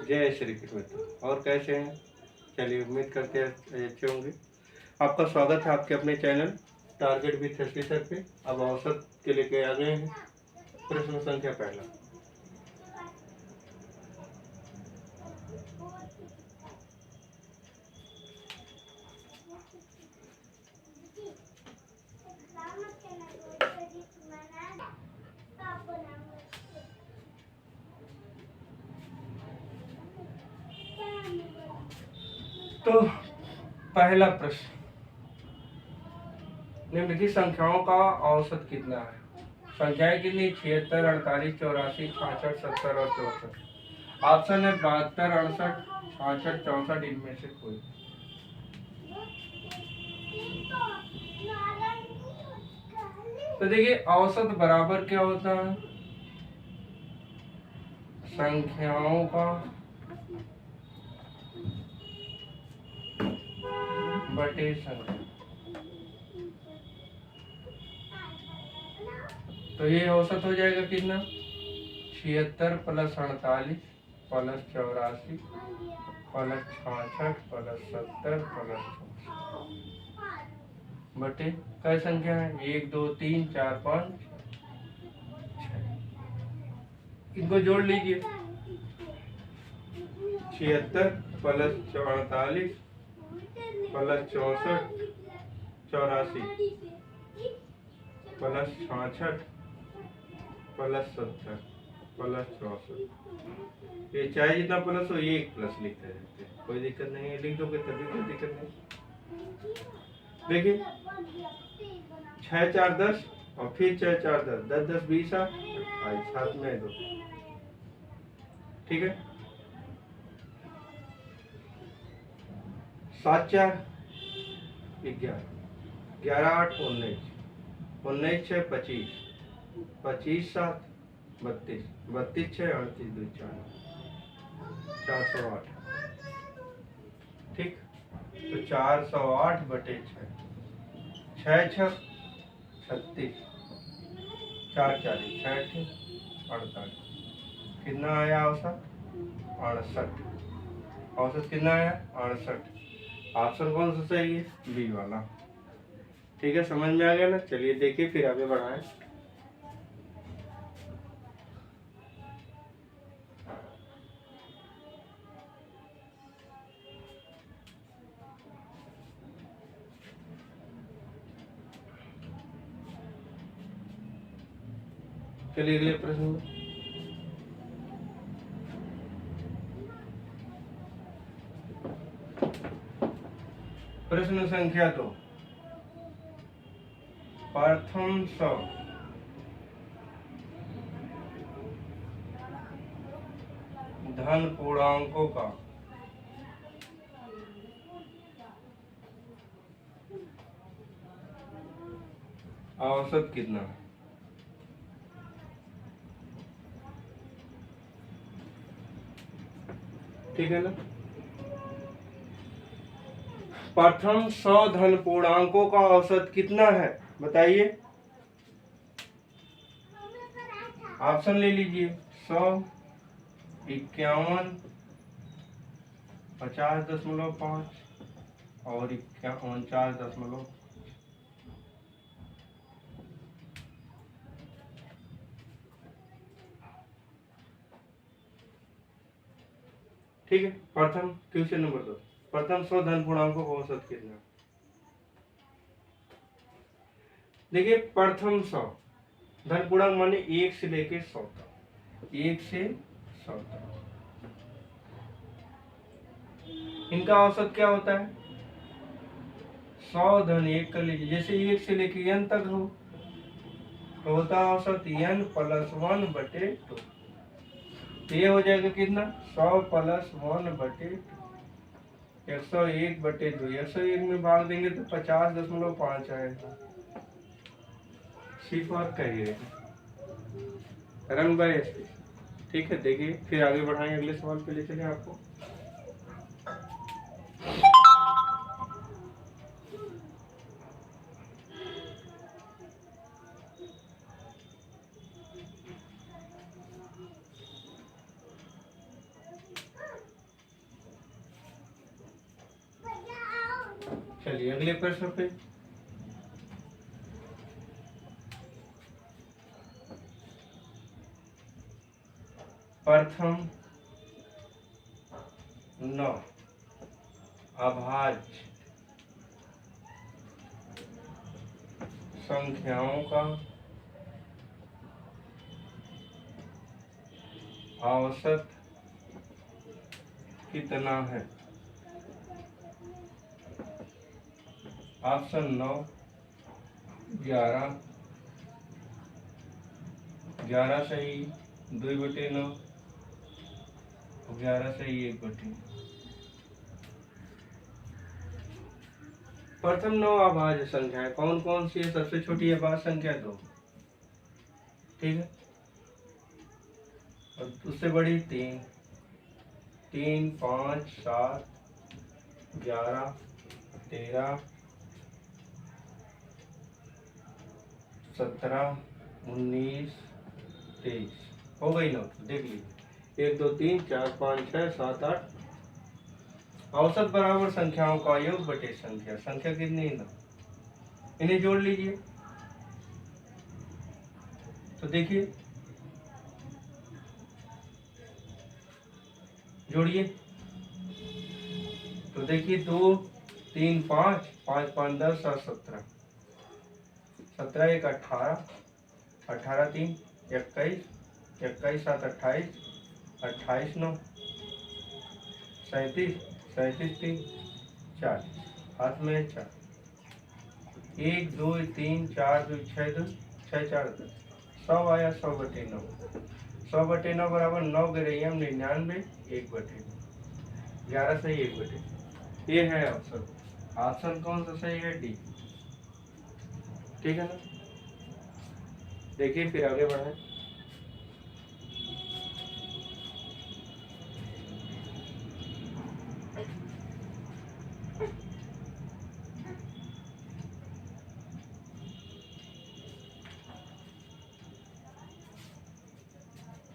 जय श्री कृष्ण मित्रों। और कैसे हैं? चलिए, उम्मीद करते हैं अच्छे होंगे। आपका स्वागत है आपके अपने चैनल टारगेट विथ सर पे। अब औसत के लेके आ गए हैं। प्रश्न संख्या पहला। तो पहला प्रश्न, निम्नलिखित संख्याओं का औसत कितना है? संख्याएं कितनी? 76, 48, 84, 66, 70 और 64। ऑप्शन है 72, 68, 66, 64, इनमें से कोई। तो देखिए, औसत बराबर क्या होता है? संख्याओं का बटे संख्या। तो ये औसत हो जाएगा कितना? 76 plus 48 plus 84 plus 66 plus 70 plus 64 बटे कई संख्या है? 1 2 3 4 5 6। इनको जोड़ लीजिए। 76 plus 48 plus 64 84 plus 66 plus 70 plus 64। ये चाहे जितना प्लस हो, ये एक प्लस लिखते रहते हैं, कोई दिक्कत नहीं है। लिख दोगे तभी कोई दिक्कत नहीं। देखिए, 6 4 10 और फिर 6 4 10, 10 10 20 28, साथ में 2। ठीक है। 7 4 11, 11 8 19, 19 6 25, 25 7 32, 32 6 38 2 4, 408। ठीक। तो 408 बटे 6, 6 6 36, 4 40 60 48। कितना आया औसत? 68। औसत कितना आया? 68। ऑप्शन कौन सा सही है? बी वाला। ठीक है, समझ में आ गया ना? चलिए देखिए, फिर आगे बढ़ाएं। चलिए अगले प्रश्न में। प्रश्न संख्या 2। प्रथम सौ धन पूर्णांकों का औसत कितना है? ठीक है ना? प्रथम 100 धन पूर्णांकों का औसत कितना है? बताइए। ऑप्शन ले लीजिए। 100, 51, 50.5 और 49.5। ठीक है। प्रथम क्वेश्चन नंबर 2, प्रथम 100 धन पूर्णांकों का औसत कितना? देखिए, प्रथम 100 धन पूर्णांक माने 1 से लेके 100 तक, 1 से 100 तक। इनका औसत क्या होता है? 100 धन 1 कर लीजिए। जैसे 1 से लेके n तक हो तो होता है औसत n प्लस 1 बटे 2। तो ये हो जाएगा कितना? 100 प्लस 1 बटे 101 बटे 2। 101 में भाग देंगे तो 50.5 आएगा। सिर्फ और करिए रन बाय स्पेस। ठीक है, देखिए फिर आगे बढ़ाएं। अगले सवाल पे ले चले आपको। चलिए अगले प्रश्न पे। प्रथम 9 अभाज्य संख्याओं का औसत कितना है? ऑप्शन 9 11, 11 सही 2/9, 11 सही 1/9। प्रथम 9 अभाज्य संख्याएं कौन कौन सी है? सबसे छोटी अभाज्य संख्या 2, ठीक है, और उससे बड़ी 3, 3, 5, 7, 11, 13, 17, 19, 23 हो गई ना? देख लीजिए 1, 2, 3, 4, 5, 6, 7, 8। औसत बराबर संख्याओं का योग बटे संख्या। संख्या कितनी है ना? इन्हें जोड़ लीजिए। तो देखिए जोड़िए। तो देखिए 2, 3, 5, 5, 5, 10, 7, 17, 17, 1, 18, 18, 3, 21, 21, 7, 28, 28, 9, 37, 37, 3, 40, हाथ में 4, 1, 2, 3, 4, 2, 6, 2, 6, 4, 10, 100 आया। 100/9, 100/9 बराबर 9 गिरे हम 99, 1/9, 11 सही 1/9। ये है ऑप्शन। ऑप्शन कौन सा सही है? डी, ठीक है ना? देखिए फिर आगे बढ़े।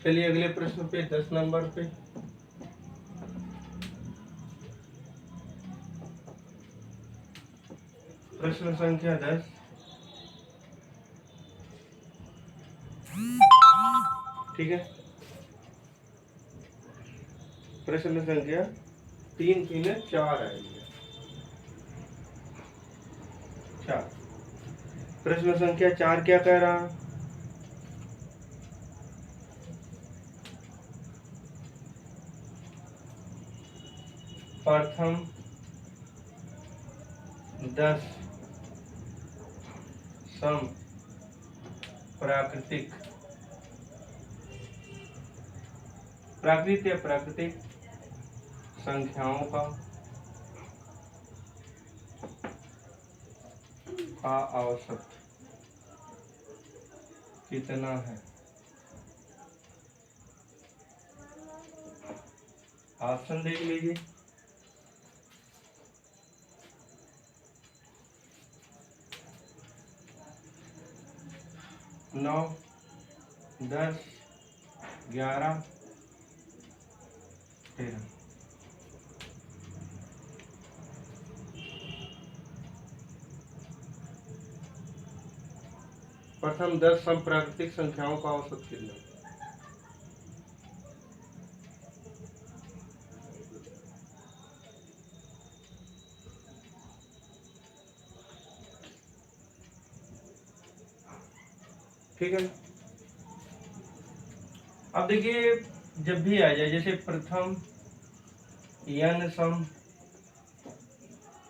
चलिए अगले प्रश्न पे 10 नंबर पे। प्रश्न संख्या 10, ठीक है। प्रश्न संख्या 3, 3, 4 आएगी 4। प्रश्न संख्या 4 क्या कह रहा है? प्रथम 10 सम प्राकृतिक या प्राकृतिक संख्याओं का औसत कितना है? ऑप्शन देख लीजिए। नौ, 10, 11, 13। प्रथम 10 सम प्राकृतिक संख्याओं का औसत कितना? ठीक है। अब देखिए जब भी आ जाए, जैसे प्रथम n सम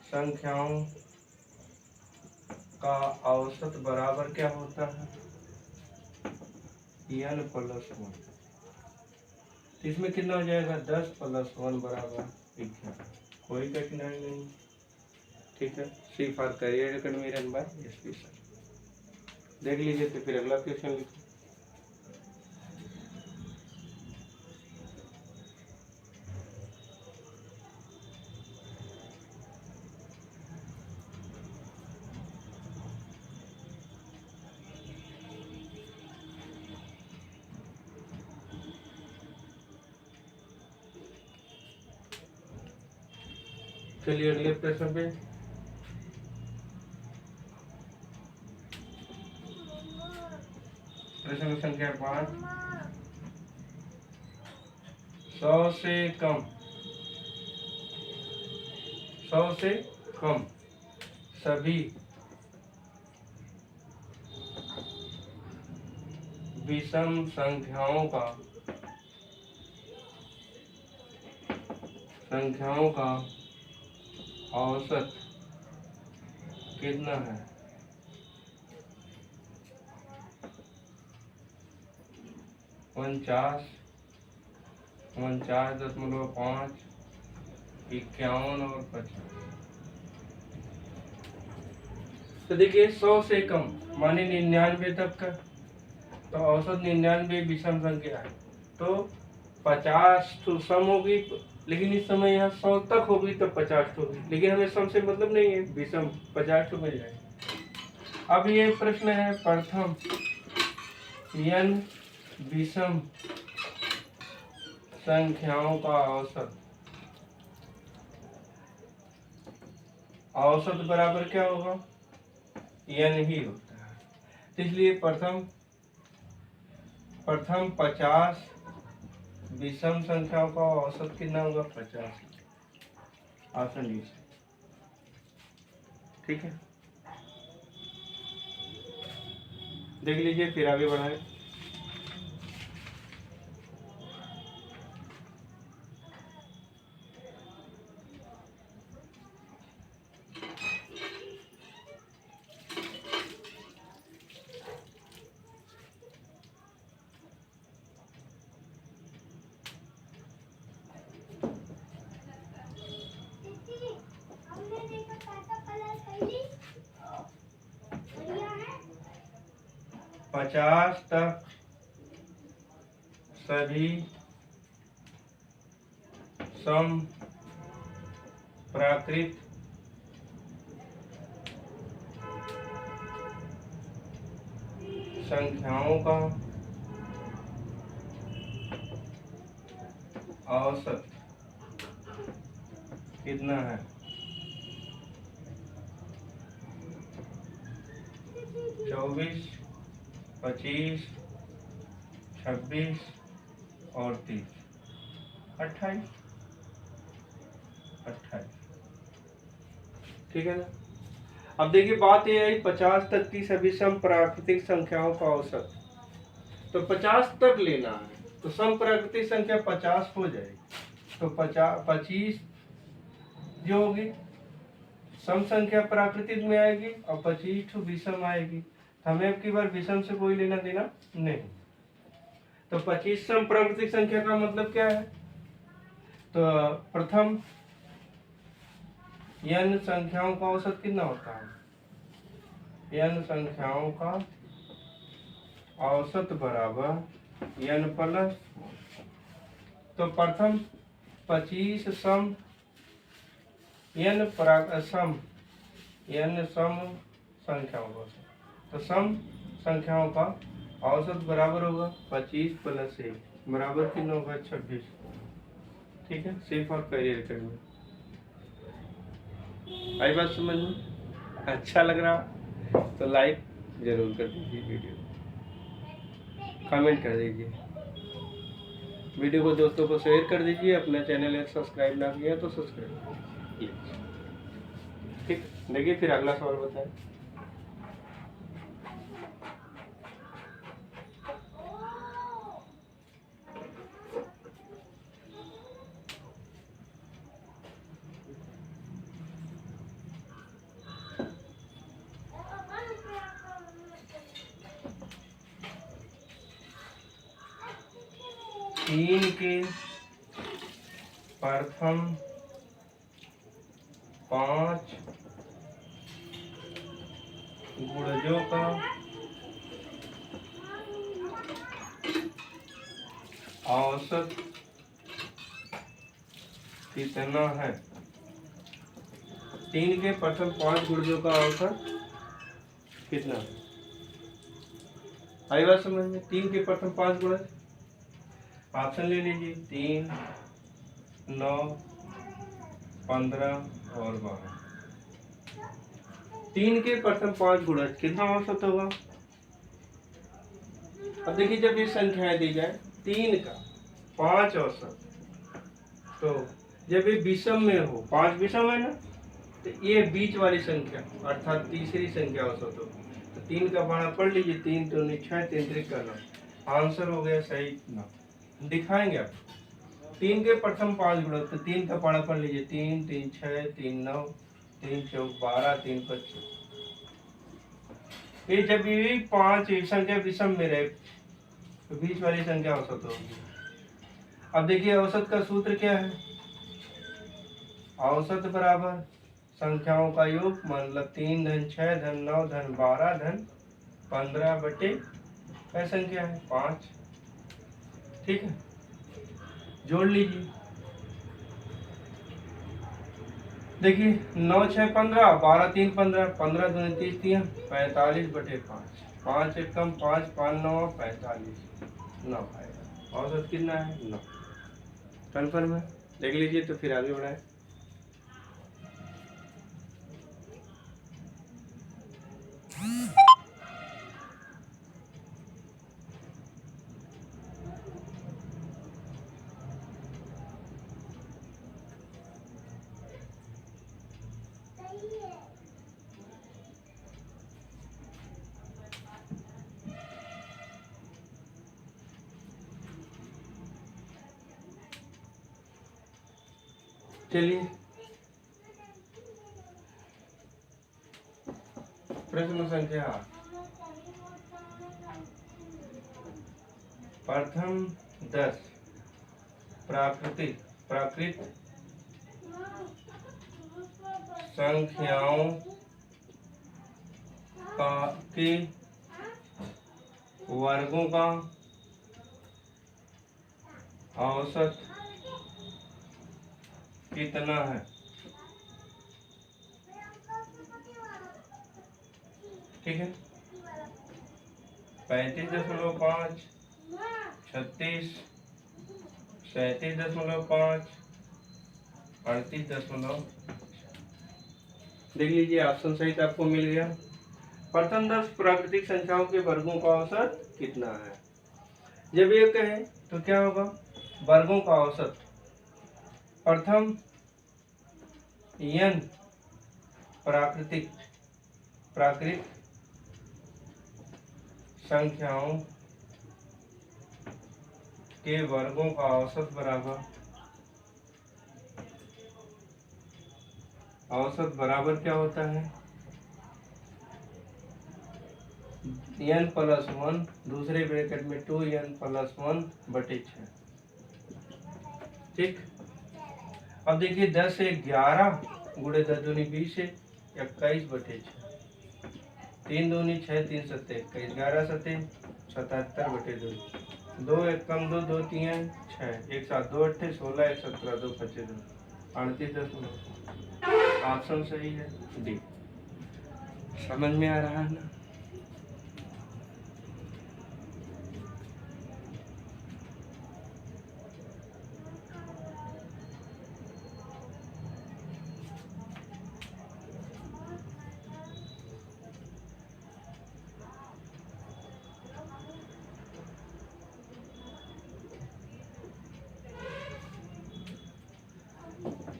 संख्याओं का औसत बराबर क्या होता है? n + 1। तो इसमें कितना हो जाएगा? 10 + 1 बराबर 11। कोई कठिनाई नहीं, ठीक है। C for career academy run by SP sir. देख लीजिए तो फिर अगला क्वेश्चन लिखो। चलिए अगले प्रश्न पे। दशमलव संख्या 5, 100 से कम, 100 से कम सभी विषम संख्याओं का औसत कितना है? 49, 49.5, 51 और 50। तो देखिए 100 से कम माने 99 तक का, तो औसत 99 विषम संख्या है, तो 50 तो सम होगी, लेकिन इस समय यहाँ 100 तक होगी तो 50 होगी, लेकिन हमें सम से मतलब नहीं है, विषम 50 तो मिल जाएगा। अब ये प्रश्न है प्रथम n विषम संख्याओं का औसत, औसत बराबर क्या होगा? n ही होता है, तो इसलिए प्रथम 50 विषम संख्याओं का औसत कितना होगा? 50। Option D. ठीक है, देख लीजिए फिर आगे बढ़ाए। पचास तक सभी सम प्राकृत संख्याओं का औसत कितना है? 24, 25, 26 और 30, 28। ठीक है ना। अब देखिए बात ये आई 50 तक की सभी सम प्राकृतिक संख्याओं का औसत, तो 50 तक लेना है, तो सम प्राकृतिक संख्या 50 हो जाएगी, तो 25 जो होगी सम संख्या प्राकृतिक में आएगी और 25 विषम आएगी, तो हमें अब की बार विषम से कोई लेना देना नहीं, तो 25 सम प्राकृतिक संख्या का मतलब क्या है? तो प्रथम n संख्याओं का औसत कितना होता है? n संख्याओं का औसत बराबर n प्लस, तो प्रथम 25 सम n सम संख्याओं का, तो सम संख्याओं का औसत बराबर होगा 25 प्लस 1 बराबर कितना होगा? 26। ठीक है, सेफ और करियर करना। आई बात समझ में? अच्छा लग रहा तो लाइक जरूर कर दीजिए, वीडियो कमेंट कर दीजिए, वीडियो को दोस्तों को शेयर कर दीजिए, अपना चैनल सब्सक्राइब ना किया तो सब्सक्राइब कीजिए। ठीक, देखिए फिर अगला सवाल बताएं। तीन के प्रथम 5 गुणजों का औसत कितना है? 3 के प्रथम 5 गुणजों का औसत कितना है? आई बात समझ में? 3 के प्रथम 5 गुणज, ऑप्शन ले लीजिए 3, 9, 15 और 12। 3 के प्रथम 5 गुणज कितना औसत होगा? अब देखिए जब ये संख्याएं दी जाए 3 का 5 औसत, तो जब ये विषम में हो, 5 विषम है ना, तो ये बीच वाली संख्या अर्थात तीसरी संख्या औसत हो, तो 3 का बाड़ा पढ़ लीजिए, 3 दूनी 6, 3 त्रिक 9, आंसर हो गया सही 9। दिखाएंगे आप 3 के प्रथम 5 गुणक, तो 3 का पाड़ा पढ़ लीजिए, 3 3 6 3 9 3 चौक 12 3 25। ये जब ये 5 संख्या विषम में रहे तो बीच वाली संख्या औसत होगी। अब देखिए औसत का सूत्र क्या है, औसत बराबर संख्याओं का योग, मतलब 3 धन 6 धन 9 धन 12 धन 15 बटे क्या संख्या है 5। ठीक है, जोड़ लीजिए। देखिए 9 6 15 12 3 15 15 दूनी 30 3 45 बटे 5, 5 एक कम 5 5 9 45, 9 आएगा। औसत कितना है 9। कन्फर्म है, देख लीजिए तो फिर आगे बढ़ाए। चलिए प्रश्न संख्या 8, प्रथम 10 प्राकृत संख्याओं के वर्गों का औसत कितना है। ठीक है, 35.5, 36, 37.5, 38. देख लीजिए ऑप्शन सहित आपको मिल गया। प्रथम 10 प्राकृतिक संख्याओं के वर्गों का औसत कितना है। जब ये कहे तो क्या होगा, वर्गों का औसत, प्रथम n प्राकृत संख्याओं के वर्गों का औसत बराबर क्या होता है, n प्लस 1 दूसरे ब्रैकेट में 2n प्लस 1 बटे 6। ठीक, अब देखिए 10 से 11 गुणे 10 दूनी 20 से 21 बटे 6, 3 दूनी 6 3 सत्ते 21, 11 सत्ते 77 बटे 2, 2 एक कम 2 2 3 6, एक साथ 2 अट्ठे 16 1 17 2 25 38.5। ऑप्शन सही है डी। समझ में आ रहा है ना।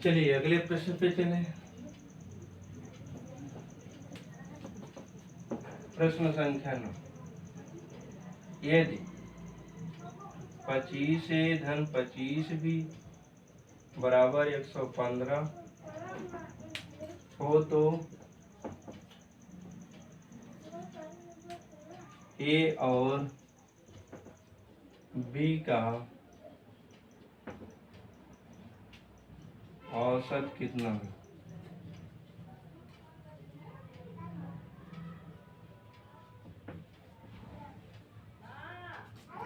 चलिए अगले प्रश्न पे चले। प्रश्न संख्या 9, यदि 25 धन 25 भी बराबर 115 हो तो ए और बी का औसत कितना है।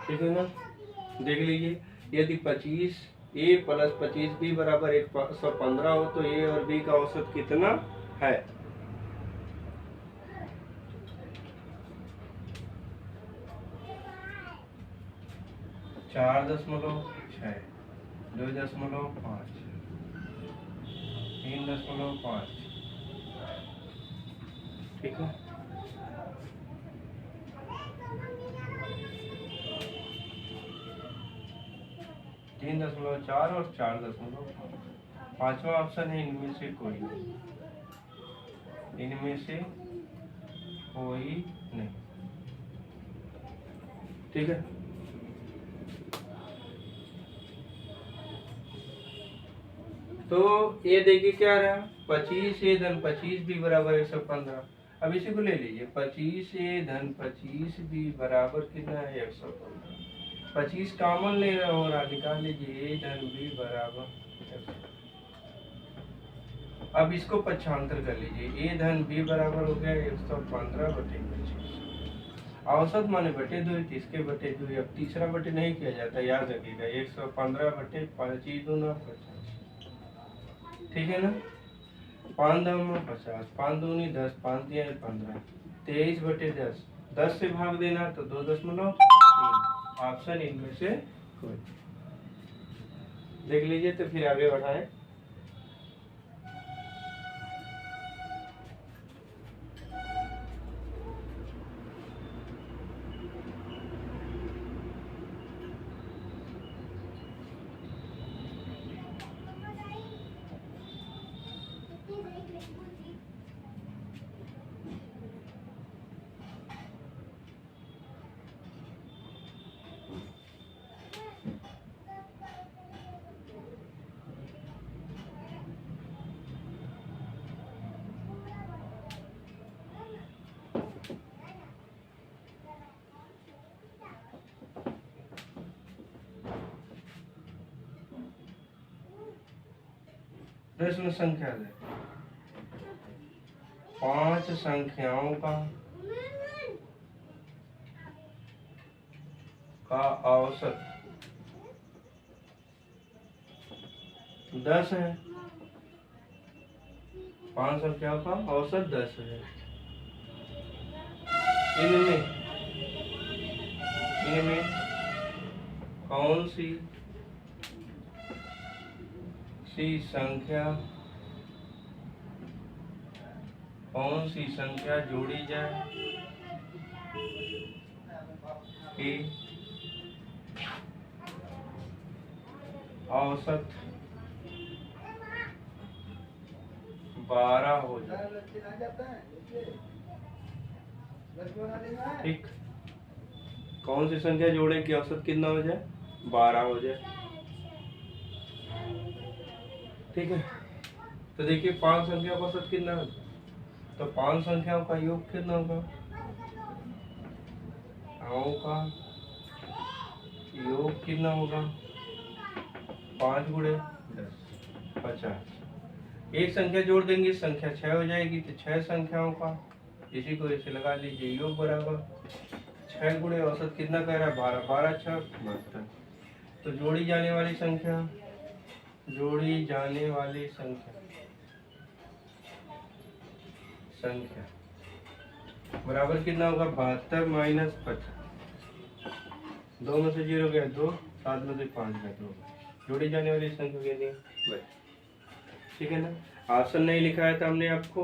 ठीक है ना, देख लीजिए, यदि 25 ए प्लस 25 बी बराबर 115 हो तो ए और बी का औसत कितना है। 4.6, 2.5, 3.5। ठीक है, 3.4 और 4.5। पांचवा ऑप्शन है इनमें से कोई नहीं, इनमें से कोई नहीं। ठीक है, तो ये देखिए क्या रहा, 25 ए धन 25 भी बराबर 115। अब इसी को ले लीजिए, 25 ए धन 25 भी बराबर कितना है 115। 25 कॉमन ले रहा हो रहा, निकाल लीजिए ए धन बी बराबर 115। अब इसको पक्षांतर कर लीजिए, ए धन बी बराबर हो गया 115/25। औसत माने बटे 2, इसके बटे 2। अब तीसरा बटे नहीं किया जाता, याद रखिएगा, 115/25 दूना 50। ठीक है ना, 5 दूनी 50, 5 दूनी 10, 5 दिया 15, 23/10। 10 से भाग देना तो 2.3। ऑप्शन इनमें से कोई। देख लीजिए, तो फिर आगे बढ़ाएं। प्रश्न संख्या है 5 संख्याओं का औसत 10 है। 5 संख्याओं का औसत 10 है। इनमें कौन सी संख्या जोड़ी जाए कि औसत 12 हो जाए। ठीक, कौन सी संख्या जोड़े कि औसत कितना हो जाए, 12 हो जाए। ठीक है, तो देखिए 5 संख्याओं का औसत कितना है, तो 5 संख्याओं का योग कितना होगा, का योग कितना होगा, 5 गुणे 10 50। एक संख्या जोड़ देंगे, संख्या 6 हो जाएगी, तो 6 संख्याओं का इसी को ऐसे लगा लीजिए, योग बराबर 6 गुणे औसत कितना कह रहा है, 12, 12 6 72। तो जोड़ी जाने वाली संख्या बराबर कितना होगा, 72 माइनस 50। 2 में से 0 गया 2, 7 में से 5 गया 2। जोड़ी जाने वाली संख्या के लिए बस। ठीक है ना, ऑप्शन नहीं लिखा है था हमने आपको,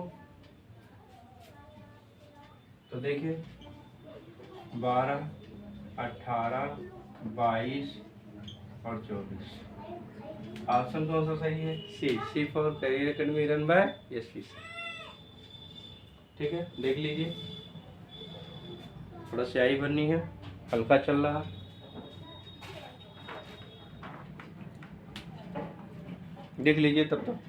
तो देखिए 12 18 22 और 24। ऑप्शन कौन सा सही है, C for career academy run by SP. ठीक है, देख लीजिए, थोड़ा स्याही भरनी है, हल्का चल रहा, देख लीजिए तब तक।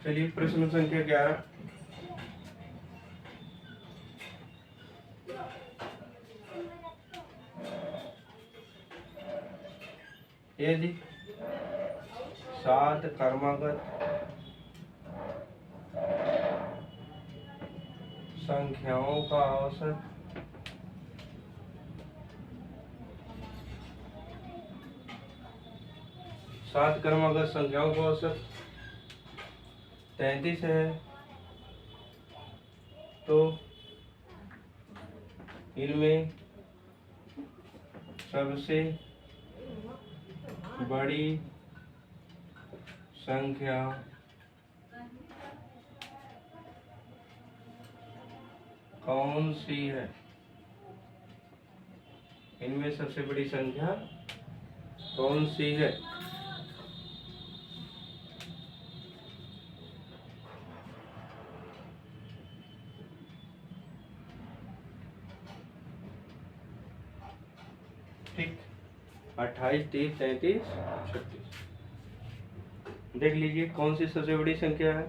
चलिए प्रश्न संख्या 11। यदि 7 क्रमागत संख्याओं का औसत 7 क्रमागत संख्याओं का औसत 33 है, तो इनमें सबसे बड़ी संख्या कौन सी है? इनमें सबसे बड़ी संख्या कौन सी है? ठीक, 28, 30, 33, 36। देख लीजिए कौन सी सबसे बड़ी संख्या है।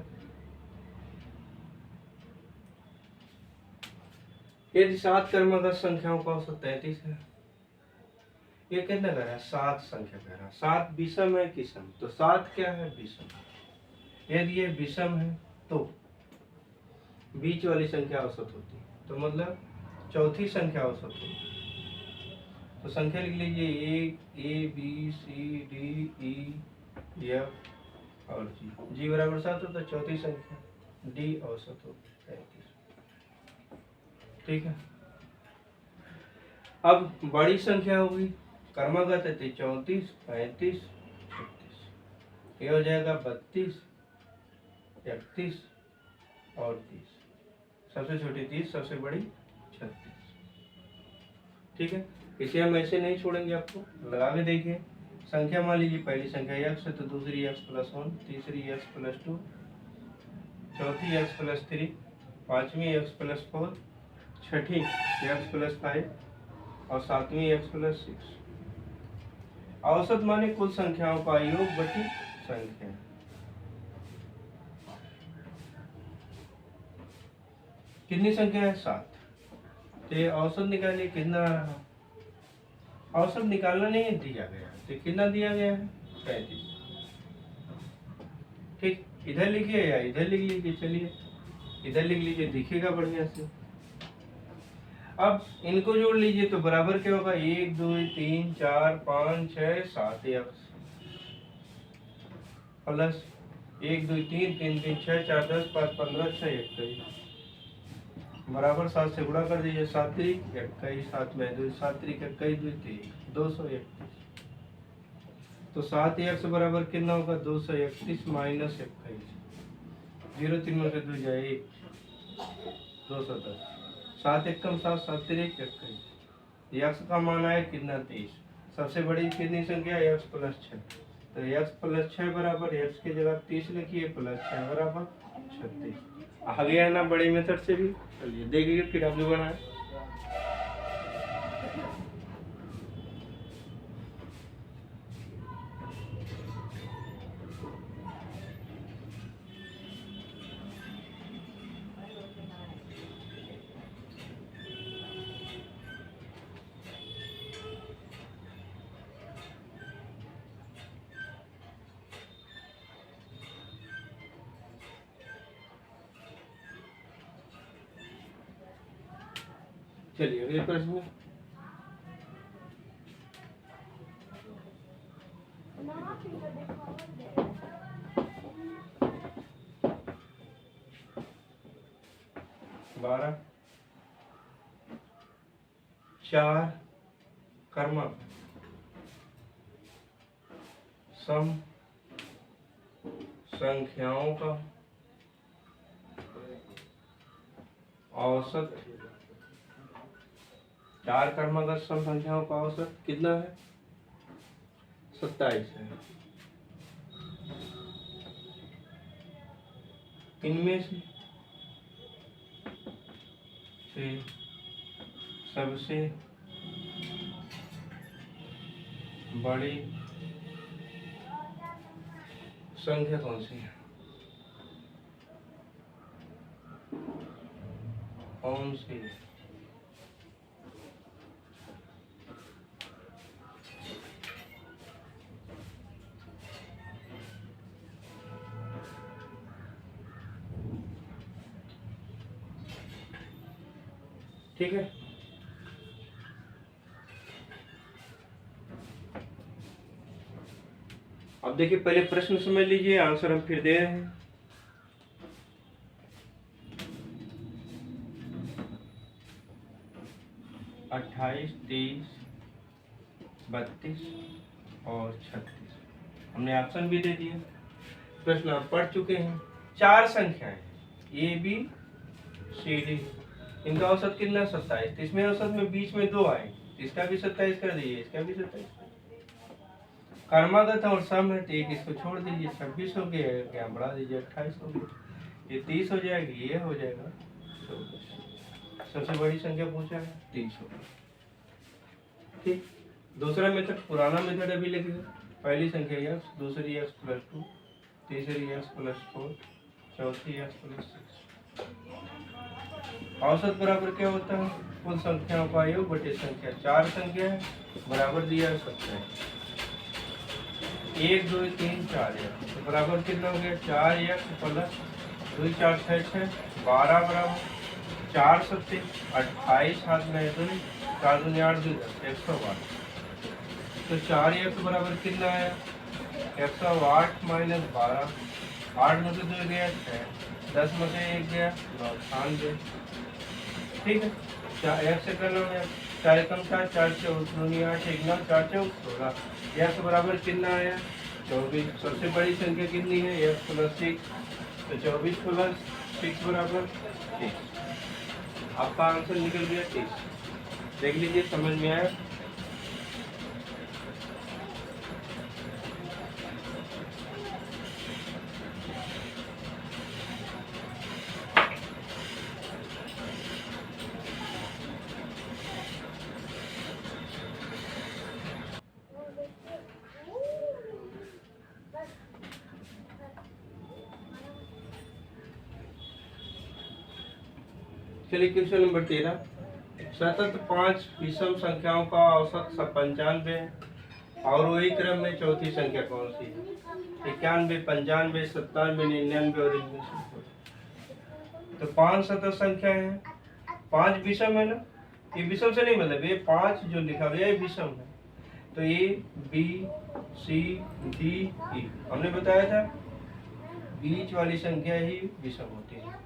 यदि 7 क्रमागत संख्याओं का औसत 33 है, ये कितना कह रहा है? 7 संख्या कह रहा है। 7 विषम है कि सम? तो 7 क्या है? विषम। यदि ये विषम है तो बीच वाली संख्या औसत होती है, तो मतलब चौथी संख्या औसत होती है। तो संख्या लिख लीजिए, A B C D E F और जी। जी बराबर 7 हो तो चौथी संख्या डी औसत हो 33। ठीक है। अब बड़ी संख्या होगी, क्रमागत है, 34, 35, 36। ये हो जाएगा 32, 31 और 30। सबसे छोटी 30, सबसे बड़ी 36। ठीक है। इसे हम ऐसे नहीं छोड़ेंगे, आपको लगा के देखिए। संख्या मान लीजिए पहली संख्या x है तो दूसरी x + 1, तीसरी x + 2, चौथी x + 3, पांचवी x + 4, छठी x + 5 और सातवीं x + 6। औसत माने कुल संख्याओं का योग बटी संख्या। कितनी संख्या है? 7। तो ये औसत निकालिए, कितना आ रहा? औसत निकालना नहीं दिया गया, तो कितना दिया गया है? 35। ठीक, इधर लिखिए या इधर लिख लीजिए। चलिए इधर लिख लीजिए, दिखेगा बढ़िया से। अब इनको जोड़ लीजिए तो बराबर क्या होगा? 1 2 3 4 5 6 7 x प्लस 1 2 3 3 3 6 4 10 5 15 6 21 बराबर 7 से गुणा कर दीजिए। 7 3 21, 7 में 2, 7 3 21 2 3 231। तो 7x बराबर कितना होगा? 231 माइनस 21। 0 3 में से 2 जाए 1, 210। 7 1 कम 7, 7 3 21। x का मान आया कितना? 23। सबसे बड़ी कितनी संख्या? x + 6। तो x + 6 बराबर x की जगह 30 लिखिए, + 6 बराबर 36। आ गया ना बड़ी मेथड से भी। चलिए देखिए फिर आप जो बनाए। चलिए अगले प्रश्न। 12 4 क्रमागत सम संख्याओं का औसत। 4 क्रमागत सम संख्याओं का औसत कितना है? 27 है। इनमें से सबसे बड़ी संख्या कौन सी है? कौन सी? ठीक है। अब देखिए पहले प्रश्न समझ लीजिए, आंसर हम फिर दे रहे हैं। 28, 23, 32 और 36 हमने ऑप्शन भी दे दिया। प्रश्न आप पढ़ चुके हैं। 4 संख्याएं ए बी सी डी, इनका औसत कितना 27। इसमें औसत में बीच में 2 आए, इसका भी 27 कर दीजिए, इसका भी 27। कर्मागत और सम है तो एक इसको छोड़ दीजिए, 26 हो गया, क्या बढ़ा दीजिए 28 हो गया, ये 30 हो जाएगी, ये हो जाएगा 24। सबसे बड़ी संख्या पूछा है 30 हो गया। ठीक। दूसरा मेथड, पुराना मेथड अभी लिखेगा। पहली संख्या x, दूसरी x + 2, तीसरी x + 4, चौथी x + 6। औसत बराबर क्या होता है? कुल संख्याओं का योग बटे संख्या। 4 संख्या है, बराबर दिया है 27। 1 2 3 4 x, तो बराबर कितना हो गया? 4x + 2 4 6 6 12 बराबर 4 7 28 हाथ में 2 4 2 8 2 10 108। तो 4x बराबर कितना आया? 108 - 12, 8 में से 2 गया 6, 10 में से 1 गया 9, 98। ठीक है। x से करना है 4 कम 4 4 से 8 1 9 4 4 16। x बराबर कितना आया? 24। सबसे बड़ी संख्या कितनी है? x + 6, तो 24 + 6 बराबर 30। आपका आंसर निकल गया 30। देख लीजिए, समझ में आया? चलिए क्वेश्चन नंबर 13। सतत 5 विषम संख्याओं का औसत 95 है और वही क्रम में चौथी संख्या कौन सी है? 91, 95, 97, 99 और 99। तो 5 सतत संख्या है, 5 विषम है ना, ये विषम से नहीं मतलब, ये 5 जो लिखा गया है विषम है। तो ए बी सी डी ई, हमने बताया था बीच वाली संख्या ही विषम होती है।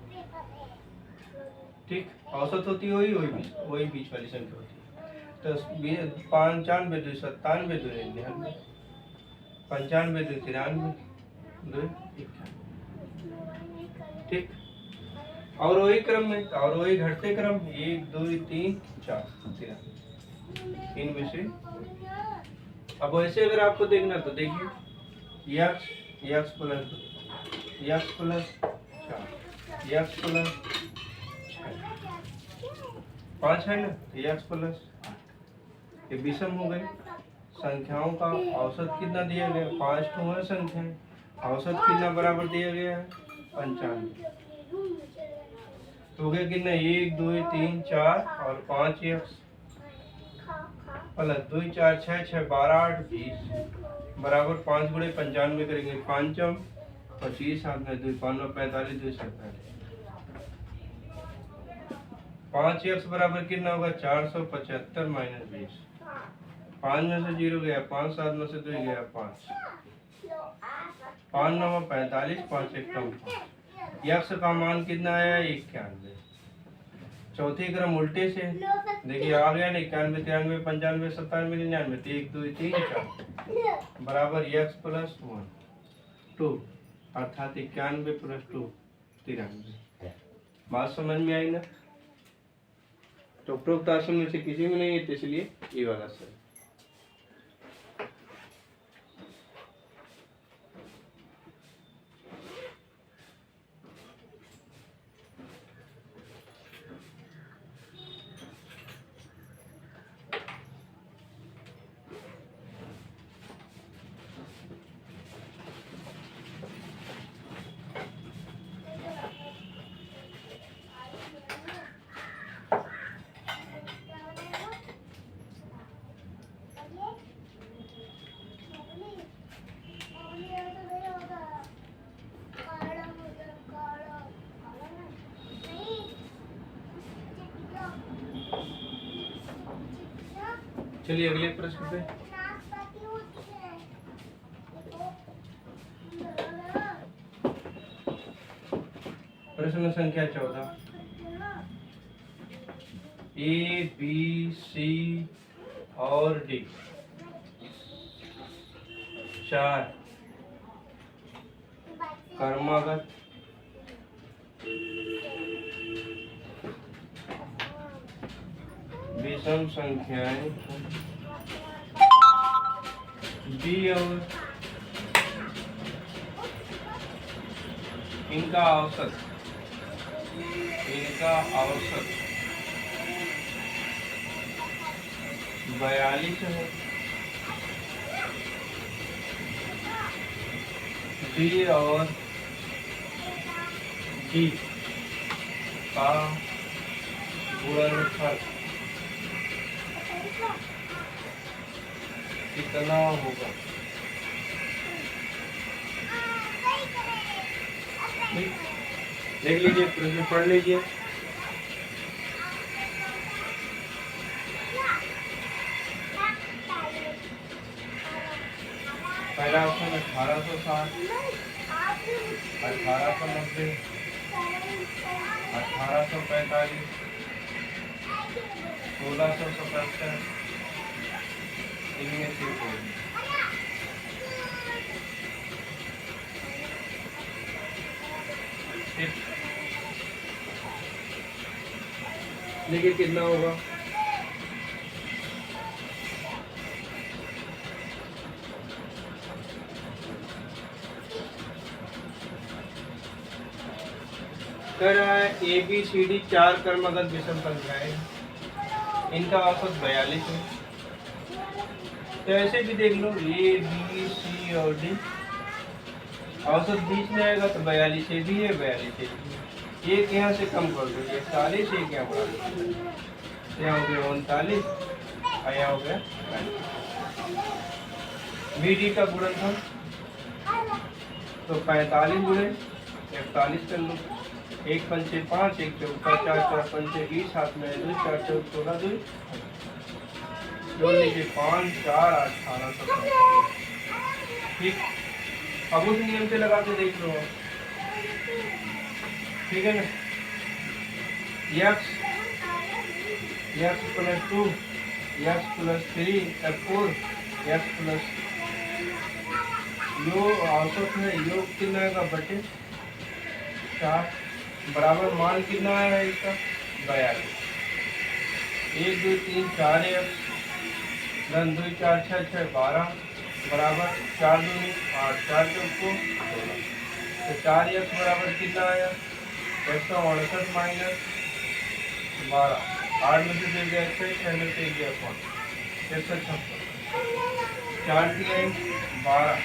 ठीक, औसत होती है वही बीच वाली संख्या होती है। तो 95 2 97 2 99, 95 2 93 2 91। ठीक। और वही क्रम में, और वही घटते क्रम 1 2 3 4 93, इनमें से। अब वैसे अगर आपको देखना तो देखिए x + 2, x + 4, x + 5 है ना, x + 8, ये विषम हो गए। संख्याओं का औसत कितना दिया गया? 5 तो है संख्याएं, औसत कितना बराबर दिया गया है? 95। तो हो गया कितना? 1 2 3 4 और 5x + 2 4 6 6 12 8 20 बराबर 5 × 95 करेंगे, 5 25 हाथ में 2 5 45 2 47। 5x बराबर कितना होगा? 475 - 20। 5 में से 0 गया, 5 7 में से 2 गया 5, 5 9 45, 5 1 5। x का मान कितना आया? 91। चौथे क्रम उल्टे से देखिए आ गया ना, 91 93 95 97 99। 1 2 3 4 बराबर x + 1 2, अर्थात 91 + 2 93। बात समझ में आई ना? तो उपरोक्त आसन में से किसी में नहीं है, तो इसलिए ये वाला सही। चलिए अगले प्रश्न पे। प्रश्न संख्या 14। ए बी सी और डी 4 क्रमागत विषम संख्याएं बी और इनका औसत 42 है। डी और डी का गुणनफल कितना होगा? देख लीजिए, प्रश्न पढ़ लीजिए। पहला ऑप्शन 1860, 1890, 1845, 1677, इनमें से कोई। देखिए कितना होगा। कह रहा है ए बी सी डी 4 क्रमागत विषम संख्याएं, इनका औसत 42 है। तो ऐसे भी देख लो, ए बी सी और डी औसत 20 में आएगा तो 42 से भी है, 42 से भी है। एक यहाँ से कम कर दो, 40, एक यहाँ बढ़ा दो, यहाँ हो गया 39 और यहाँ हो गया 45। बी डी का गुणनफल तो 45 गुणे 41 कर लो। 1 पंचे 5, 1 चौका 4, 4 पंचे 20, 7 में 2, 4 चौक 16, 2 जोड़ लीजिए 5, 4, 18, 17। ठीक, अब उस नियम से लगा के देख लो, ठीक है ना। x plus 2, x plus 3, f4, x plus योग औसत है, योग कितना आएगा बटे 4 बराबर मान कितना आया है इसका 42। 1 2 3 4 x 2 4 6 6 12 बराबर 4 2 8 4 चौको 16। तो 4x बराबर कितना आया 168 माइनस 12, 8 में से दे गया 6 में से गया 5, 156, 4 12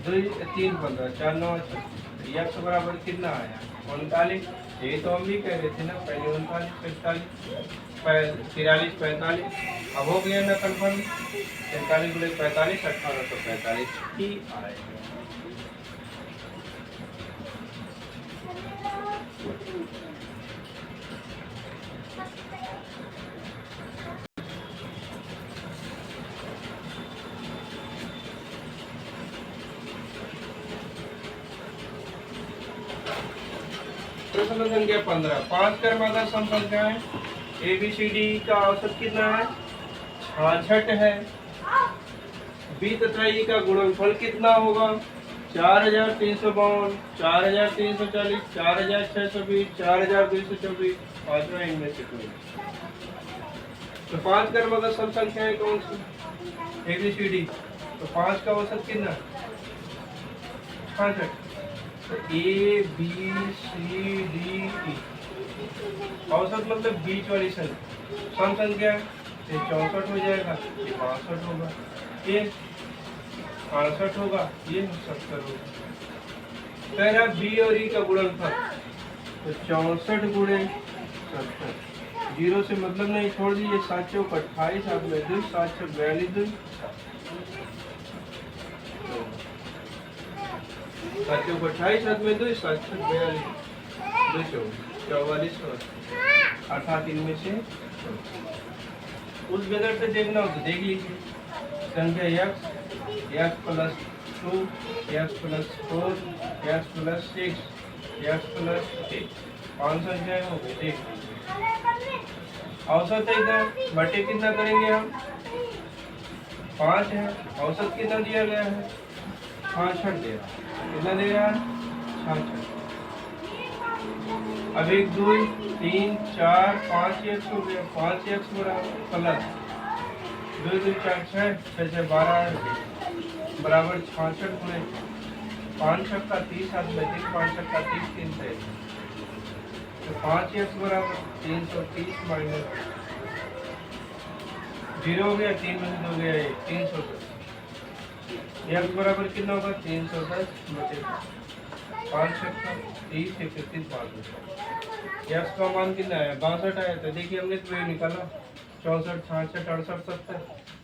2 3 15, 4 9 x बराबर कितना आया 39। ये तो हम भी कह रहे थे ना पहले 39 45 45। अब हो गया ना कन्फर्म, 43 गुणे 45 1845 ही आएगा। प्रश्न संख्या 15। 5 क्रमागत सम संख्याएं ए बी सी डी का औसत कितना है 66 है। बी तथा ई का गुणनफल कितना होगा 4352, 4340, 4620, 4224। पांचवा इनमें से कोई। तो 5 क्रमागत सम संख्याएं कौन सी ए बी सी डी, तो 5 का औसत कितना 66। तो ए बी सी डी ई औसत मतलब बीच वाली संख्या, सम संख्या ये 64 हो जाएगा, ये 62 होगा, ये 68 होगा, ये 70 होगा। कह रहा बी और ई का गुणनफल तो 64 गुणे 70, 0 से मतलब नहीं छोड़ दीजिए, 7 चौक 28, 7 में 2, 7 चौक 42, 7 चौक 28, 7 में 2, 7 चौक 42, 2 44। अर्थात इनमें से उस मेथड से देखना हो तो देख लीजिए। संख्या x plus 2, x plus 4, x plus 6, x plus 8, 5 संख्याएं हो गई। देख लीजिए औसत है इधर, बटे कितना करेंगे हम, 5 है। औसत कितना दिया गया है, 66 दे रहा है। कितना दे रहा है, 66। अब 1 2 3 4 5 x हो गया, 5x बराबर प्लस 2 2 4 6 6 6 12 बराबर 66 गुणे 5 छक्का 30 हाथ में 5 छक्का 30 3 से तो 5x बराबर 330 माइनस 0 हो गया, 3 में से 2 गया 1, 310। x बराबर कितना होगा, 310 बटे 5 छक्का 30 31 5। x का मान कितना है, 62 आया। तो देखिए हमने तो ये निकाला 64 66 68 70।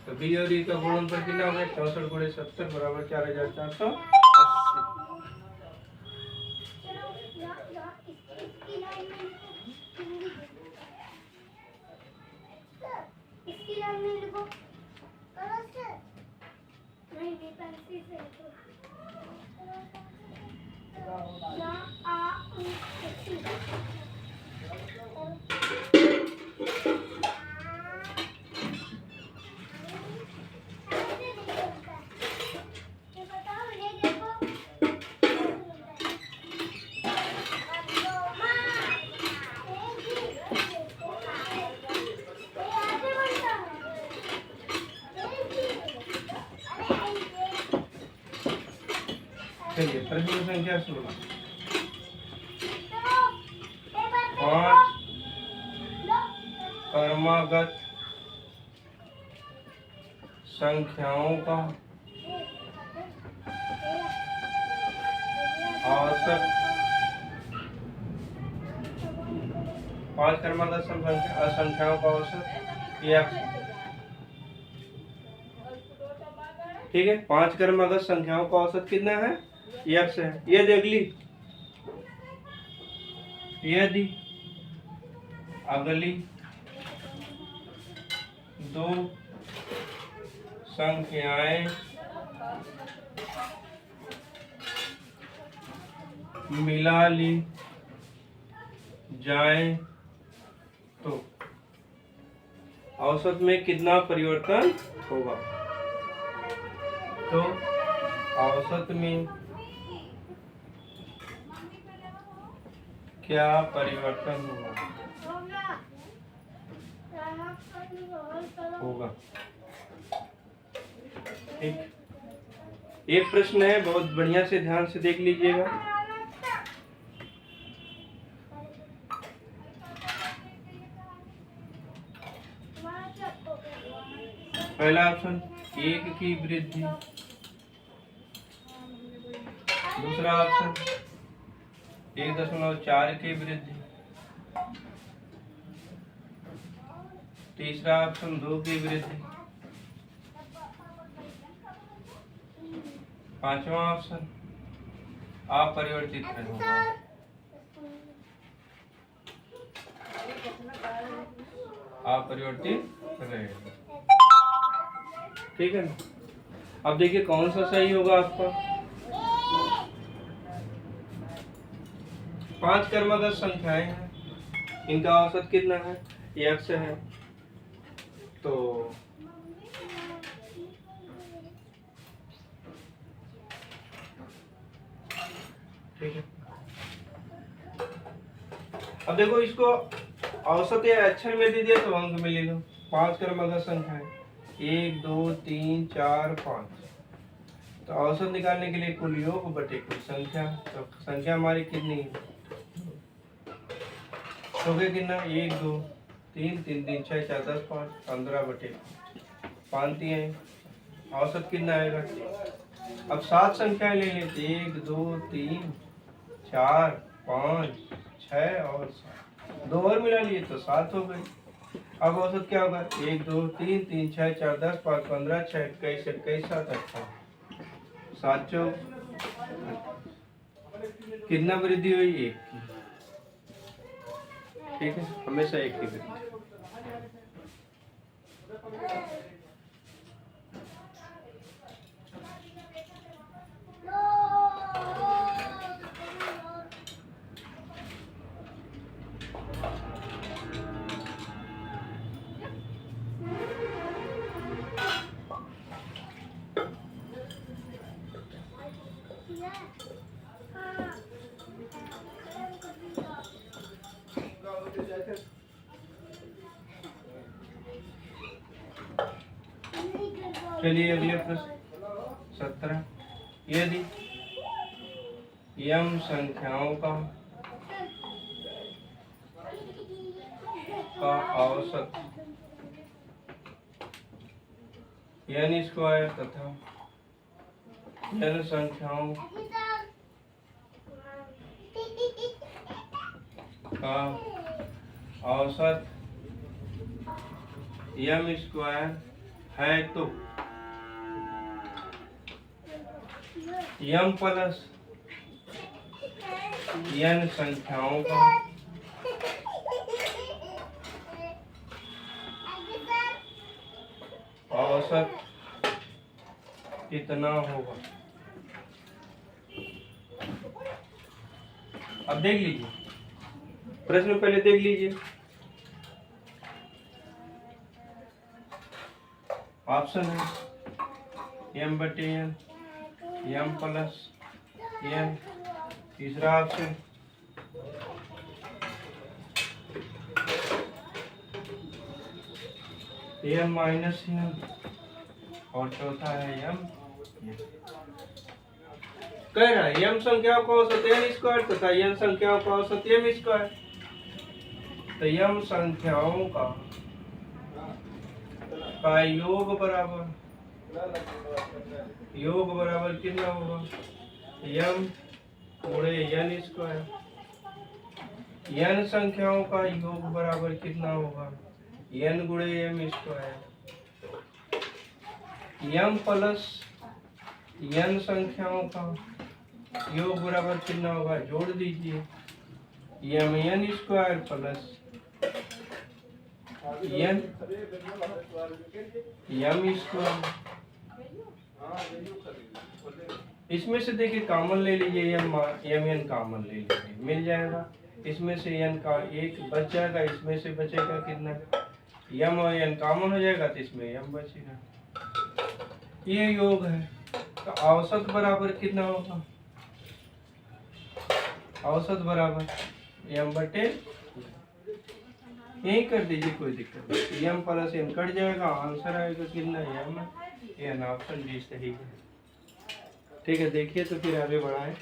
तो बी और ई का गुणनफल कितना हो गया, 64 गुणे 70 बराबर 4480। चलिए प्रश्न संख्या 16। 5 क्रमागत संख्याओं का औसत, 5 क्रमागत संख्याओं का औसत x। ठीक है, 5 क्रमागत संख्याओं का औसत कितना है, x है। यदि अगली 2 संख्याएं मिला ली जाएं तो औसत में कितना परिवर्तन होगा। तो औसत में क्या परिवर्तन होगा। ठीक, एक प्रश्न है, बहुत बढ़िया से ध्यान से देख लीजिएगा। पहला ऑप्शन 1 की वृद्धि, दूसरा ऑप्शन 1.4 की वृद्धि, तीसरा ऑप्शन 2 की वृद्धि, पांचवा ऑप्शन अपरिवर्तित होगा। अपरिवर्तित रहेगा। ठीक है ना, अब देखिए कौन सा सही होगा आपका। 5 क्रमागत संख्याएं हैं, इनका औसत कितना है, x है। तो ठीक है, अब देखो इसको औसत या अक्षर में दे दिया तो अंक मिलेगा। 5 क्रमागत संख्याएं 1 2 3 4 5। तो औसत निकालने के लिए कुल योग बटे कुल संख्या। तो संख्या हमारी कितनी है, तो कितना 1 2 3 3 3 6 4 10 5 15 बटे 5 दिए। औसत कितना आएगा। अब 7 संख्याएं ले लेते, 1 2 3 4 5 6 और 7, 2 और मिला लिए तो 7 हो गई। अब औसत क्या होगा, 1 2 3 3 6 4 10 5 15 6 21 21 7 18 7 चौक कितना वृद्धि हुई, 1 की। ठीक है, हमेशा एक ही व्यक्ति। चलिए अगले प्रश्न 17। यदि m संख्याओं का औसत n स्क्वायर तथा n संख्याओं का औसत m स्क्वायर है तो m प्लस n संख्याओं का औसत कितना होगा। अब देख लीजिए प्रश्न, पहले देख लीजिए। ऑप्शन है m बटे n, m प्लस n। तीसरा ऑप्शन m माइनस n, और चौथा है m। कह रहा है m संख्याओं का औसत n स्क्वायर तथा n संख्याओं का औसत m स्क्वायर। तो m संख्याओं का योग बराबर कितना होगा, m गुणे n स्क्वायर। n संख्याओं का योग बराबर कितना होगा, n गुणे m square. m plus n संख्याओं का योग बराबर कितना होगा, जोड़ दीजिए m n square plus n m square. इसमें से देखिए कॉमन ले लीजिए, m n कॉमन ले लीजिए, मिल जाएगा। इसमें से n का एक बच जाएगा, इसमें से बचेगा कितना, m और n कॉमन हो जाएगा तो इसमें m बचेगा। ये योग है। तो औसत बराबर कितना होगा, औसत बराबर m बटे, यही कर दीजिए, कोई दिक्कत नहीं। m प्लस n कट जाएगा, आंसर आएगा कितना, m n। ऑप्शन बी सही है। ठीक है, देखिए तो फिर आगे बढ़ाएं।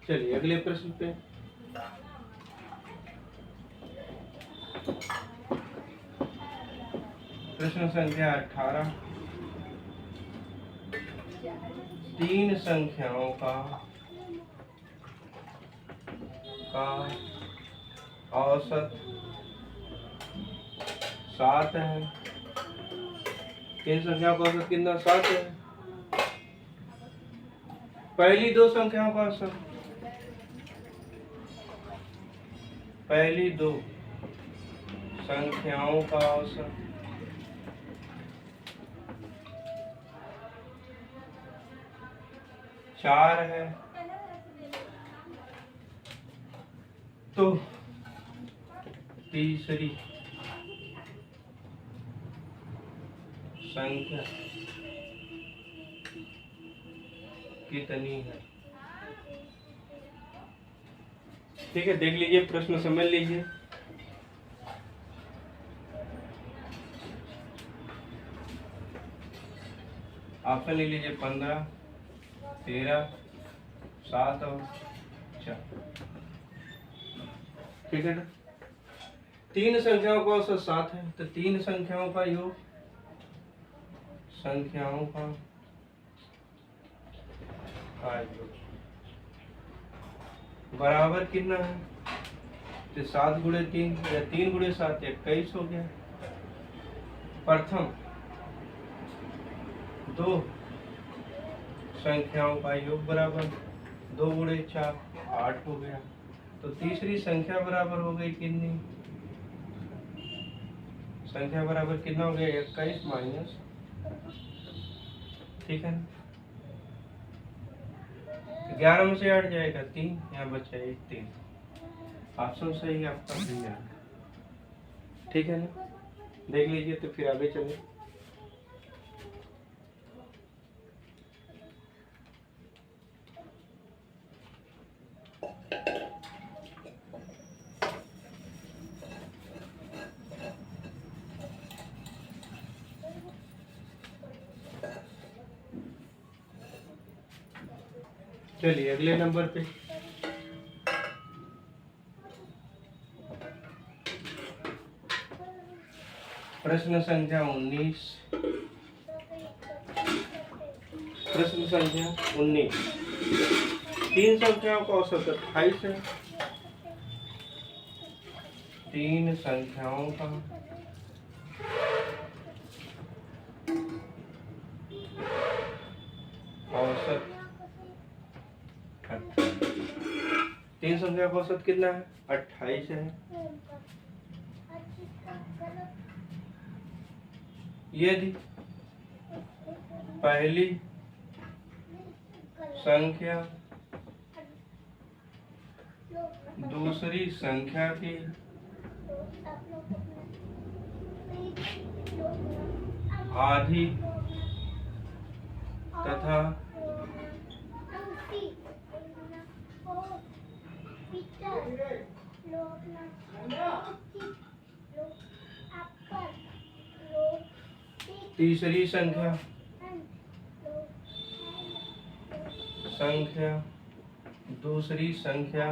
चलिए अगले प्रश्न पे। प्रश्न संख्या 18। तीन संख्याओं का औसत 7 है। तीन संख्याओं का औसत कितना, 7 है। पहली दो संख्याओं का औसत, पहली दो संख्याओं का औसत 4 है। तो तीसरी संख्या कितनी है। ठीक है, देख लीजिए प्रश्न, समझ लीजिए। ऑप्शन ले लीजिए 15, 13, 7 और 4। ठीक है ना। तीन संख्याओं का औसत 7 है, तो तीन संख्याओं का योग, संख्याओं का योग बराबर कितना है? तो 7 गुणे 3 या 3 गुणे 7 21 हो गया। प्रथम दो संख्याओं का योग बराबर 2 गुणे 4 8 हो गया। तो तीसरी संख्या बराबर हो गई कितनी? संख्या बराबर कितना हो गया? 21 माइनस, ठीक है ना? 11 में से 8 जाएगा 3, यहाँ बचा 1 3। ऑप्शन सही आपका भी है, ठीक है ना? देख लीजिए तो फिर आगे चले। चलिए अगले नंबर पे प्रश्न संख्या 19। प्रश्न संख्या 19। तीन संख्याओं का औसत 28 है। तीन संख्याओं का औसत, तीन संख्या का औसत कितना है? 28 है। यदि पहली संख्या दूसरी संख्या की आधी तथा तीसरी संख्या दूसरी संख्या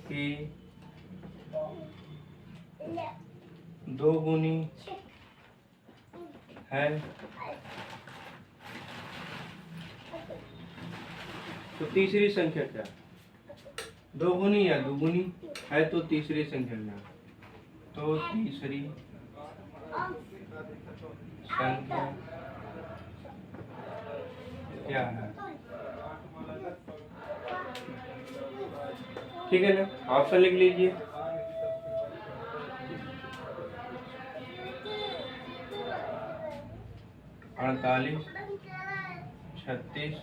की दो गुनी है, तो तीसरी संख्या क्या? दो गुनी या दुगुनी है, तो तीसरी संख्या क्या? तो तीसरी संख्या क्या है? ठीक है ना? ऑप्शन लिख लीजिए। अड़तालीस, 36,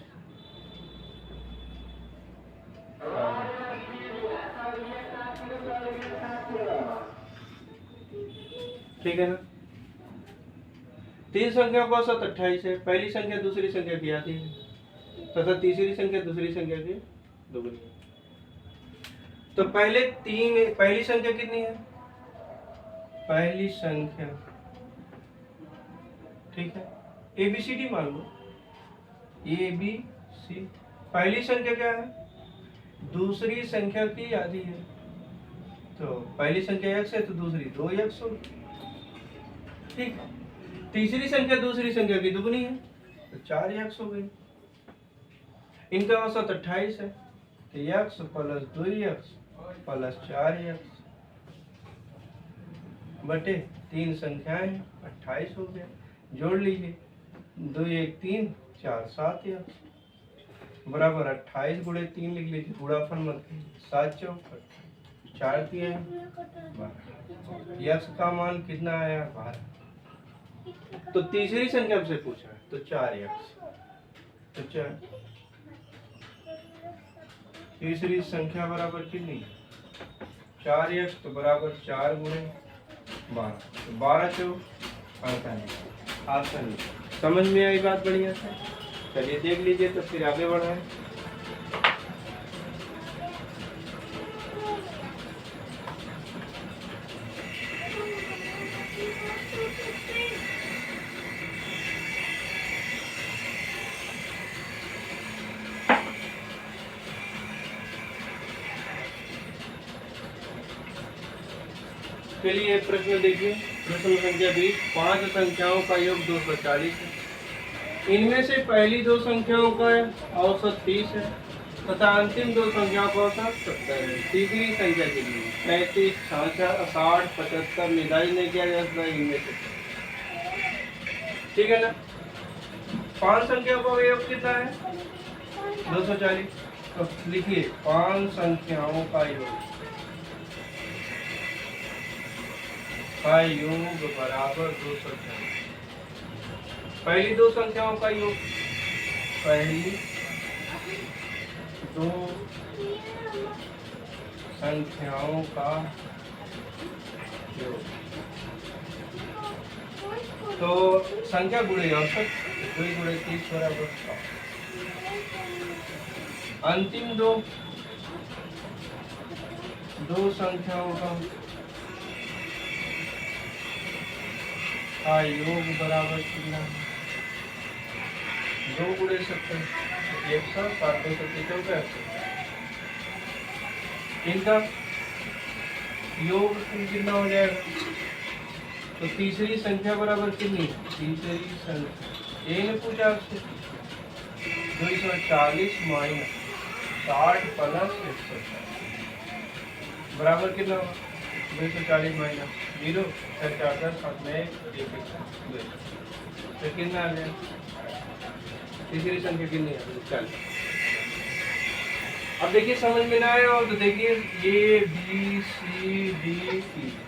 ठीक है ना? तीन संख्या का औसत 28 है। पहली संख्या दूसरी संख्या की आधी है तथा तीसरी संख्या दूसरी संख्या की दोगुनी है। तो पहली संख्या कितनी है? पहली संख्या, ठीक है, ABCD मान लो, ABC। पहली संख्या क्या है? दूसरी संख्या की आधी है, तो पहली संख्या x है तो दूसरी 2x होगी, ठीक। तीसरी संख्या दूसरी संख्या की दुगनी है तो 4x हो गई। इनका औसत 28 है, तो x plus 2x plus 4x बटे तीन संख्याएं 28 हो गया। जोड़ लीजिए, 2 1 3 4 7 x बराबर 28 गुणे 3 लिख लीजिए, गुणाफल मत कीजिए, 7 चौक 4 3 x का मान कितना आया? 12। तो तीसरी संख्या से पूछा है तो 4x, तो 4 तीसरी संख्या बराबर कितनी? 4x, तो बराबर 4 गुणे 12, तो 12 चौक 48। आसान, समझ में आई बात? बढ़िया से चलिए देख लीजिए तो फिर आगे बढ़ाएं। उसके लिए एक प्रश्न देखिए, प्रश्न संख्या 20, 5 संख्याओं का योग 240 है। इनमें से पहली दो संख्याओं का औसत 30 है तथा अंतिम दो संख्याओं का औसत 70 है। तीसरी संख्या के लिए 35, 66, 60, 75 निर्धारित नहीं किया जा सकता इनमें से। ठीक है ना। 5 संख्याओं का योग कितना है? 240। तो लिखिए 5 संख्याओं का योग बराबर 240। पहली दो संख्याओं का योग, पहली दो संख्याओं का योग, तो संख्या गुणे औसत, 2 गुणे 30 बराबर 100। अंतिम दो संख्याओं का योग बराबर कितना है? 2 गुणे 70, 100, 7 2 70, इनका योग कितना हो जाएगा? तो तीसरी संख्या बराबर कितनी? तीसरी संख्या ए ने पूछा आपसे 240 माइनस 60 प्लस 140 बराबर कितना होगा? 240 माइनस 0, 4 4 7 में 1 तो कितना आ जाएगा? तीसरी संख्या कितनी है? 40। अब देखिए समझ में ना आया हो तो देखिए ए बी सी डी ई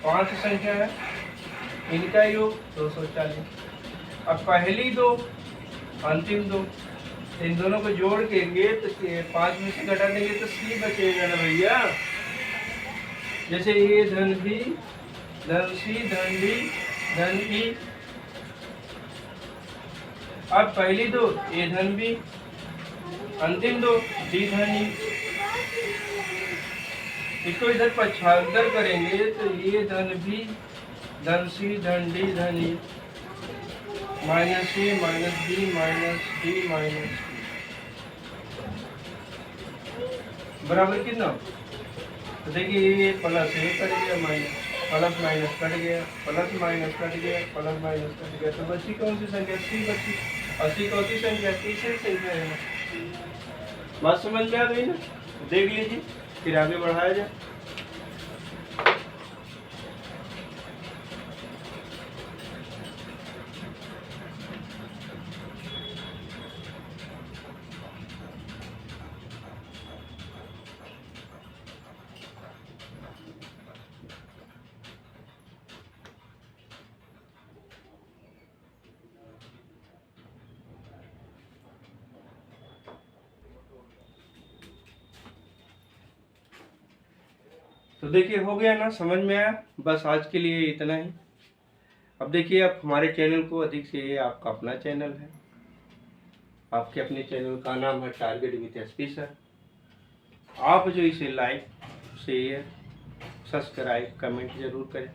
5 संख्या है, इनका योग 240। अब पहली दो अंतिम दो, इन दोनों को जोड़ के तो 5 में से घटा देंगे तो सी बचेगा ना भैया। जैसे ए धन बी धन सी धन डी धन ई। अब पहली दो ए धन बी, अंतिम दो डी धन ई। इसको इधर पक्षांतर करेंगे तो ए धन बी धन सी धन डी धन E minus A minus B minus D minus बराबर कितना? तो देखिए ये प्लस ए कट गया, माइनस प्लस माइनस कट गया, प्लस माइनस कट गया, प्लस माइनस कट गया, तो बची कौन सी संख्या? सी बची। और सी कौन सी संख्या? तीसरी संख्या है ना। बात समझ में आ गई ना? देख लीजिए फिर आगे बढ़ाया जाए। तो देखिए हो गया ना, समझ में आया? बस आज के लिए इतना ही। अब देखिए आप हमारे चैनल को अधिक से, आपका अपना चैनल है, आपके अपने चैनल का नाम है टारगेट विद एसपी सर। आप जो इसे लाइक शेयर सब्सक्राइब कमेंट जरूर करें।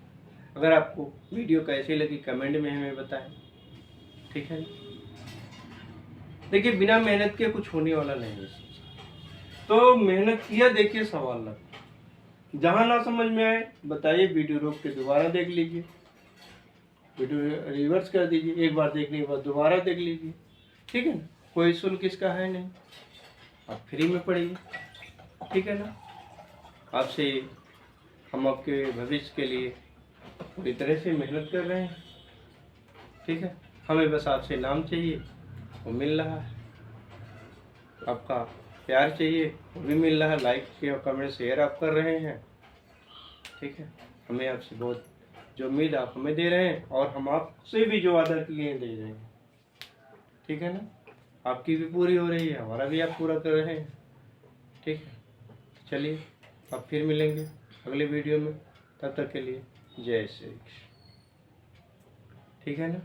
अगर आपको वीडियो कैसी लगी कमेंट में हमें बताएं, ठीक है। देखिए बिना मेहनत के कुछ होने वाला नहीं है, तो मेहनत किया, देखिए सवाल लगा। जहाँ ना समझ में आए बताइए, वीडियो रोक के दोबारा देख लीजिए, वीडियो रिवर्स कर दीजिए, एक बार देखने के बाद दोबारा देख लीजिए, ठीक है ना। कोई शुल्क इसका है नहीं, आप फ्री में पढ़िए, ठीक है ना। आपसे हम आपके भविष्य के लिए पूरी तरह से मेहनत कर रहे हैं, ठीक है। हमें बस आपसे नाम चाहिए, वो मिल रहा है। आपका प्यार चाहिए, वो भी मिल रहा है। लाइक और कमेंट शेयर आप कर रहे हैं, ठीक है। हमें आपसे बहुत जो उम्मीद आप हमें दे रहे हैं, और हम आपसे भी जो वादा किए दे रहे हैं, ठीक है ना। आपकी भी पूरी हो रही है, हमारा भी आप पूरा कर रहे हैं, ठीक है। चलिए अब फिर मिलेंगे अगले वीडियो में, तब तक के लिए जय श्री कृष्ण, ठीक है ना।